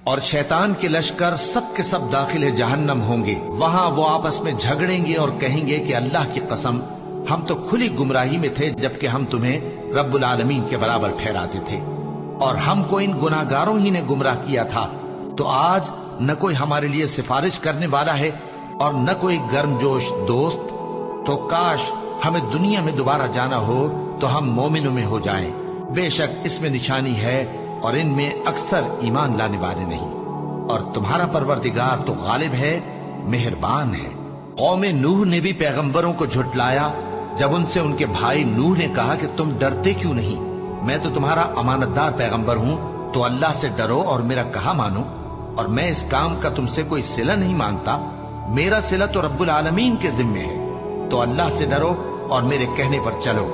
और शैतान के लश्कर सब के सब दाखिल जहन्नम होंगे। वहां वो आपस में झगड़ेंगे और कहेंगे कि अल्लाह की कसम, हम तो खुली गुमराही में थे जबकि हम तुम्हें रब्बुल आलमीन के बराबर ठहराते थे और हमको इन गुनाहगारों ही ने गुमराह किया था। तो आज न कोई हमारे लिए सिफारिश करने वाला है और न कोई गर्मजोश दोस्त। तो काश हमें दुनिया में दोबारा जाना हो तो हम मोमिनों में हो जाएं। बेशक इसमें निशानी है और इनमें अक्सर ईमान लाने वाले नहीं। और तुम्हारा परवरदिगार तो गालिब है, मेहरबान है। कौमे नूह ने भी पैगंबरों को झुटलाया जब उनसे उनके भाई नूह ने कहा कि तुम डरते क्यों नहीं, मैं तो तुम्हारा अमानतदार पैगंबर हूं, तो अल्लाह से डरो और मेरा कहा मानो। और मैं इस काम का तुमसे कोई सिला नहीं मांगता, मेरा सिला तो रब्बुल आलमीन के जिम्मे है। तो अल्लाह से डरो और मेरे कहने पर चलो।